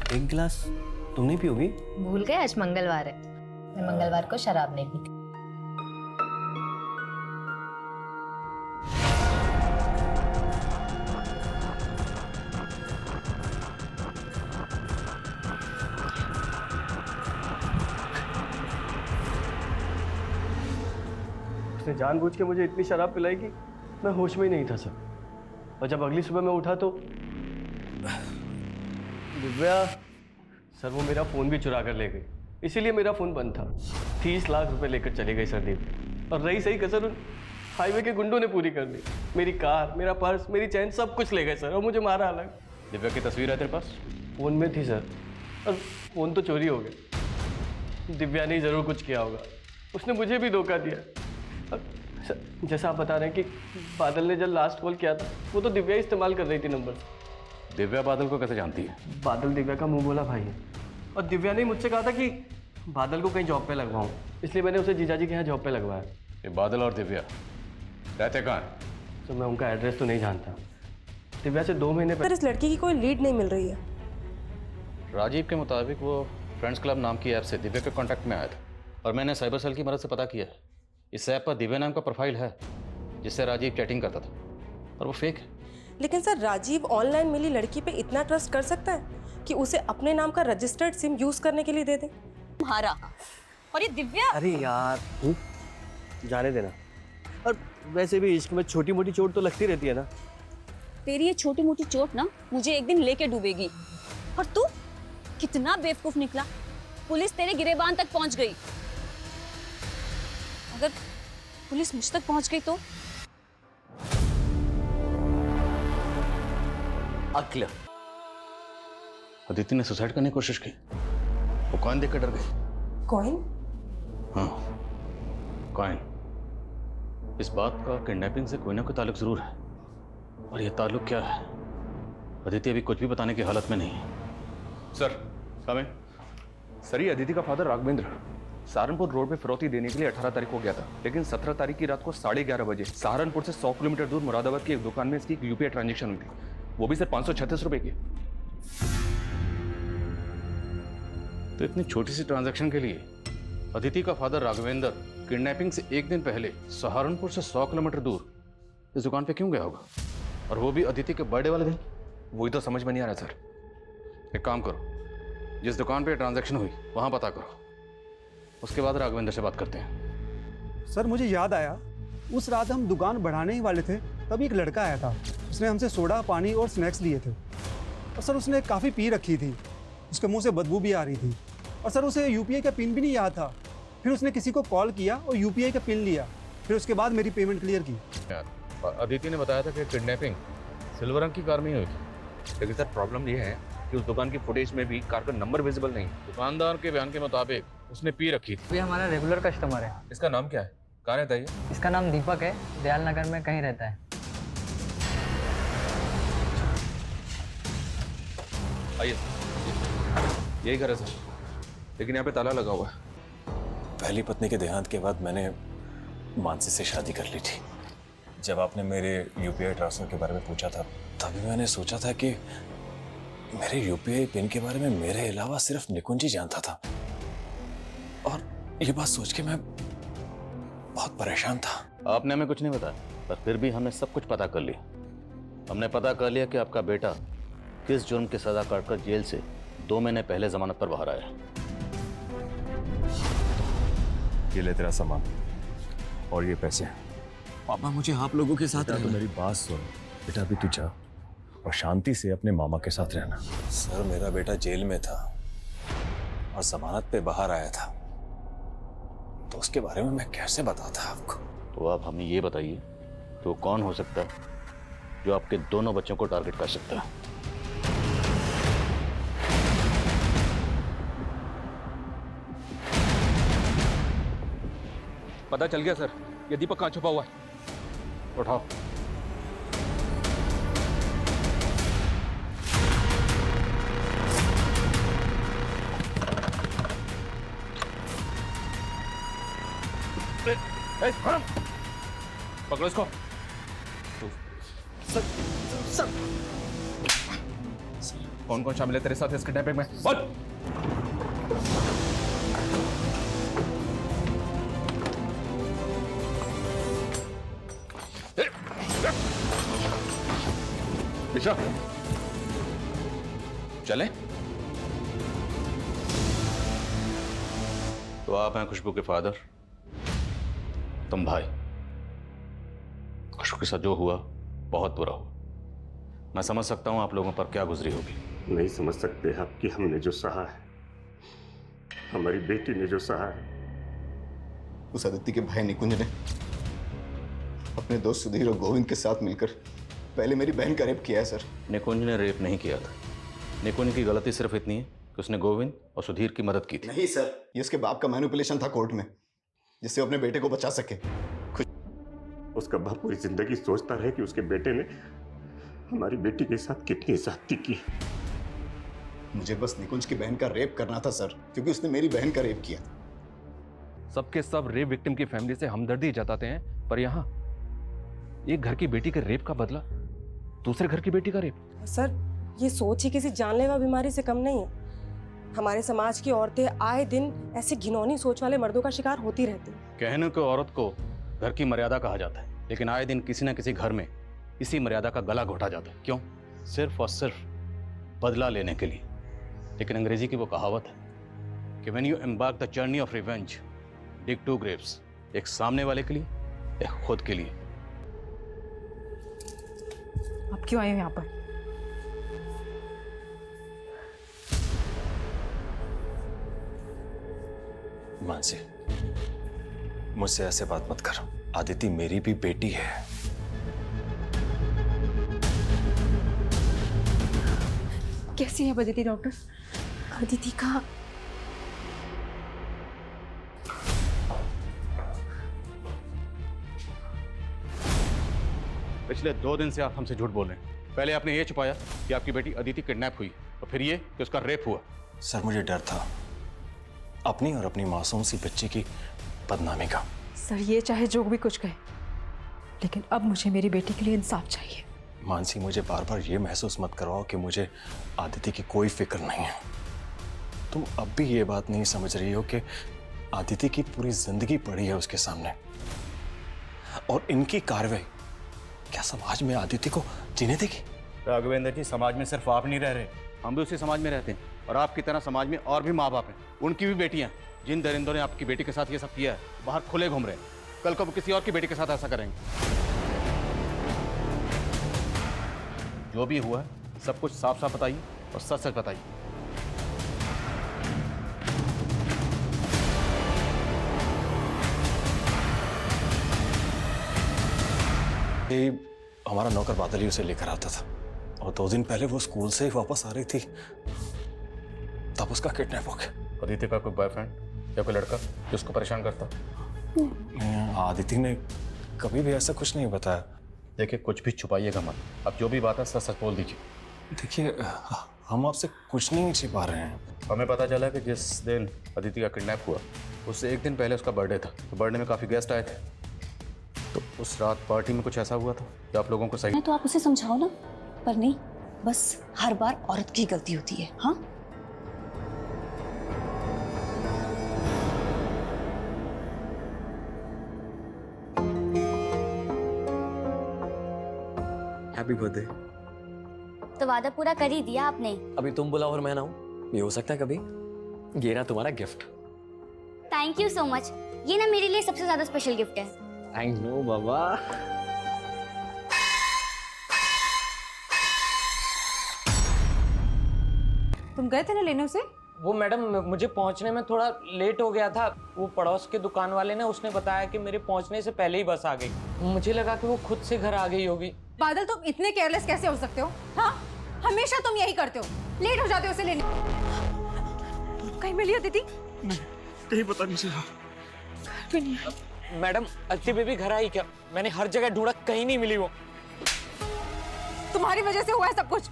एक गिलास तुम नहीं पियोगी? भूल गए आज मंगलवार है। मैं मंगलवार को शराब नहीं पीती। उसने जानबूझ के मुझे इतनी शराब पिलाई कि मैं होश में ही नहीं था सर। और जब अगली सुबह मैं उठा तो दिव्या सर वो मेरा फ़ोन भी चुरा कर ले गई। इसीलिए मेरा फ़ोन बंद था। 30 लाख रुपए लेकर चली गई सर दिव्या। और रही सही कसर उन हाईवे के गुंडों ने पूरी कर ली। मेरी कार, मेरा पर्स, मेरी चैन सब कुछ ले गए सर और मुझे मारा अलग। दिव्या की तस्वीर है तेरे पास? फ़ोन में थी सर और फ़ोन तो चोरी हो गया। दिव्या ने ज़रूर कुछ किया होगा। उसने मुझे भी धोखा दिया। और सर जैसा आप बता रहे हैं कि बादल ने जब लास्ट कॉल किया था वो तो दिव्या इस्तेमाल कर रही थी नंबर। दिव्या बादल को कैसे जानती है? बादल दिव्या का मुंह बोला भाई है। और दिव्या ने मुझसे कहा था कि बादल को कहीं जॉब पे लगवाऊं, इसलिए मैंने उसे जीजाजी के यहाँ जॉब पे लगवाया। ये बादल और दिव्या रहते कहाँ हैं? तो मैं उनका एड्रेस तो नहीं जानता। दिव्या से 2 महीने पर इस लड़की की कोई लीड नहीं मिल रही है। राजीव के मुताबिक वो फ्रेंड्स क्लब नाम की ऐप से दिव्या के कांटेक्ट में आया था और मैंने साइबर सेल की मदद से पता किया है इस ऐप पर दिव्या नाम का प्रोफाइल है जिससे राजीव चैटिंग करता था और वो फेक है। लेकिन सर राजीव ऑनलाइन मिली लड़की पे इतना ट्रस्ट कर सकता है कि उसे अपने नाम का रजिस्टर्ड सिम यूज करने के लिए दे दे? तुम्हारा और ये दिव्या। अरे यार जाने देना। और वैसे भी इश्क में छोटी मोटी चोट तो लगती रहती है ना। तेरी ये छोटी मोटी चोट ना मुझे एक दिन लेके डूबेगी। और तू कितना बेवकूफ निकला। पुलिस तेरे गिरेबान तक पहुंच गई। अगर पुलिस मुझ तक पहुंच गई तो अक्ल अदिति ने सुसाइड करने की कोशिश की। वो कॉइन देख कर डर गई। कॉइन? हाँ कॉइन। इस बात का किडनैपिंग से कोई ना कोई ताल्लुक जरूर है और ये ताल्लुक क्या है अदिति अभी कुछ भी बताने की हालत में नहीं है। सर कम सर ये अदिति का फादर राघवेंद्र सहारनपुर रोड पे फिरौती देने के लिए 18 तारीख को गया था, लेकिन 17 तारीख की रात को 11:30 बजे सहारनपुर से 100 किलोमीटर दूर मुरादाबाद की एक दुकान में इसकी एक यूपीआई ट्रांजेक्शन हुई थी, वो भी सिर्फ 536 रुपए की। तो इतनी छोटी सी ट्रांजैक्शन के लिए अदिति का फादर राघवेंद्र किडनैपिंग से एक दिन पहले सहारनपुर से 100 किलोमीटर दूर इस दुकान पे क्यों गया होगा और वो भी अदिति के बर्थडे वाले दिन? वही तो समझ में नहीं आ रहा सर। एक काम करो, जिस दुकान पे ट्रांजैक्शन हुई वहां पता करो, उसके बाद राघवेंद्र से बात करते हैं। सर मुझे याद आया, उस रात हम दुकान बढ़ाने ही वाले थे तभी एक लड़का आया था। उसने हमसे सोडा, पानी और स्नैक्स लिए थे और सर उसने काफ़ी पी रखी थी। उसके मुंह से बदबू भी आ रही थी और सर उसे यूपीआई का पिन भी नहीं याद था। फिर उसने किसी को कॉल किया और यूपीआई का पिन लिया, फिर उसके बाद मेरी पेमेंट क्लियर की। यार अदिति ने बताया था कि किडनैपिंग सिल्वर रंग की कार में हुई थी, लेकिन सर प्रॉब्लम ये है कि उस दुकान की फुटेज में भी कार का नंबर विजिबल नहीं। दुकानदार के बयान के मुताबिक उसने पी रखी थी। ये हमारा रेगुलर कस्टमर है। इसका नाम क्या है? कहाँ रहता है ये? इसका नाम दीपक है, दयाल नगर में कहीं रहता है। आइए, यही घर है सर, लेकिन यहाँ पे ताला लगा हुआ है। पहली पत्नी के देहांत के बाद मैंने मानसी से शादी कर ली थी। जब आपने मेरे यूपीआई ट्रांसफर के बारे में पूछा था तभी मैंने सोचा था कि मेरे यूपीआई पिन के बारे में मेरे अलावा सिर्फ निकुंज ही जानता था। और ये बात सोच के मैं बहुत परेशान था। आपने हमें कुछ नहीं बताया, पर फिर भी हमने सब कुछ पता कर लिया। हमने पता कर लिया कि आपका बेटा किस जुर्म की सजा काटकर जेल से 2 महीने पहले जमानत पर बाहर आया। ये ले तेरा सामान और ये पैसे। पापा मुझे आप लोगों के साथ तो मेरी बात सुन बेटा, अभी तू जा और शांति से अपने मामा के साथ रहना। सर मेरा बेटा जेल में था और जमानत पे बाहर आया था, तो उसके बारे में मैं कैसे बताता आपको। तो आप हमें ये बताइए तो कौन हो सकता है जो आपके दोनों बच्चों को टारगेट कर सकता है? पता चल गया सर, ये दीपक कहाँ छुपा हुआ है। उठाओ। पकड़ो इसको। सर कौन कौन शामिल है तेरे साथ इस किडनैपिंग में? बोल। ईशा, चले? तो आप हैं खुशबू के फादर, तुम भाई। खुशबू के साथ जो हुआ बहुत बुरा हुआ। मैं समझ सकता हूं आप लोगों पर क्या गुजरी होगी। नहीं समझ सकते आप कि हमने जो सहा है, हमारी बेटी ने जो सहा है। उस अदिति के भाई निकुंज ने अपने दोस्त सुधीर और गोविंद के साथ मिलकर पहले मेरी बहन का रेप किया है सर। निकुंज ने रेप नहीं किया था। निकुंज की गलती सिर्फ इतनी है कि उसने गोविंद और सुधीर की मदद की थी। नहीं सर, ये उसके बाप का मैनिपुलेशन था कोर्ट में, जिससे वो अपने बेटे को बचा सके। उसका बाप पूरी जिंदगी सोचता रहे कि उसके बेटे ने हमारी बेटी के साथ कितनी ज्यादती की। मुझे बस निकुंज की बहन का रेप करना था सर, क्योंकि उसने मेरी बहन का रेप किया। सबके सब रेप विक्टिम की फैमिली से हमदर्दी जताते हैं, पर यहाँ एक घर की बेटी के रेप का बदला दूसरे घर की बेटी का रेप। सर, ये सोच ही किसी जानलेवा बीमारी से कम नहीं है। हमारे समाज की औरतें आए दिन ऐसे घिनौनी सोच वाले मर्दों का शिकार होती रहती हैं। कहने को औरत को घर की मर्यादा कहा जाता है, लेकिन आए दिन किसी न किसी घर में इसी मर्यादा का गला घोटा जाता है। क्यों? सिर्फ और सिर्फ बदला लेने के लिए। लेकिन अंग्रेजी की वो कहावत है कि when you embark the journey of revenge dig two graves, एक सामने वाले के लिए, एक खुद के लिए। आप क्यों आए हो यहाँ पर? मानसी, मुझसे ऐसे बात मत कर। आदिति मेरी भी बेटी है। कैसी है अदिति डॉक्टर? अदिति का पिछले 2 दिन से आप हमसे झूठ बोल रहे हैं। पहले आपने ये छुपाया कि आपकी बेटी अदिति किडनैप हुई, और फिर ये कि उसका रेप हुआ। सर, मुझे डर था अपनी और अपनी मासूम सी बच्ची की बदनामी का। सर, ये चाहे जो भी कुछ कहे, लेकिन अब मुझे मेरी बेटी के लिए इंसाफ चाहिए। मानसी, मुझे बार बार ये महसूस मत करवाओ कि मुझे आदिति की कोई फिक्र नहीं है। तुम अब भी ये बात नहीं समझ रही हो कि आदिति की पूरी जिंदगी पड़ी है उसके सामने, और इनकी कार्रवाई क्या समाज में आदिति को जीने देगी? राघवेंद्र जी, समाज में सिर्फ आप नहीं रह रहे, हम भी उसी समाज में रहते हैं, और आपकी तरह समाज में और भी माँ बाप हैं, उनकी भी बेटियां। जिन दरिंदों ने आपकी बेटी के साथ ये सब किया है, बाहर खुले घूम रहे हैं। कल को वो किसी और की बेटी के साथ ऐसा करेंगे। जो भी हुआ है सब कुछ साफ साफ बताइए और सच सच बताइए। हमारा नौकर बादल ही उसे लेकर आता था, और 2 दिन पहले वो स्कूल से ही वापस आ रही थी, तब उसका किडनैप हो गया। अदिति का कोई बॉयफ्रेंड या कोई लड़का जो उसको परेशान करता? आदिति ने कभी भी ऐसा कुछ नहीं बताया। देखिए, कुछ भी छुपाइएगा मत। अब जो भी बात है सच सच बोल दीजिए। देखिए, हम आपसे कुछ नहीं छिपा रहे हैं। हमें पता चला कि जिस दिन अदिति का किडनैप हुआ उससे 1 दिन पहले उसका बर्थडे था, तो बर्थडे में काफ़ी गेस्ट आए थे। तो उस रात पार्टी में कुछ ऐसा हुआ था जो आप लोगों को सही? तो आप उसे समझाओ ना, पर नहीं, बस हर बार औरत की गलती होती है। हाँ, हैप्पी बर्थडे। तो वादा पूरा कर ही दिया आपने। अभी तुम बुलाओ और मैं ना हूं, ये हो सकता है कभी। ये ना तुम्हारा gift. Thank you so much. ये ना मेरे लिए सबसे ज्यादा स्पेशल गिफ्ट है। थैंक्स नो बाबा। तुम गए थे ना लेने उसे? वो मैडम, मुझे पहुंचने में थोड़ा लेट हो गया था। वो पड़ोस के दुकान वाले ने उसने बताया कि मेरे पहुंचने से पहले ही बस आ गई। मुझे लगा कि वो खुद से घर आ गई होगी। बादल, तुम इतने केयरलेस कैसे हो सकते हो? हाँ, हमेशा तुम यही करते हो, लेट हो जाते हो उसे लेने। कहीं मिली अदिति? नहीं, कहीं पता नहीं चला। मैडम, अदिति बेबी घर आई क्या? मैंने हर जगह ढूंढा, कहीं नहीं मिली वो। तुम्हारी वजह से हुआ है सब कुछ।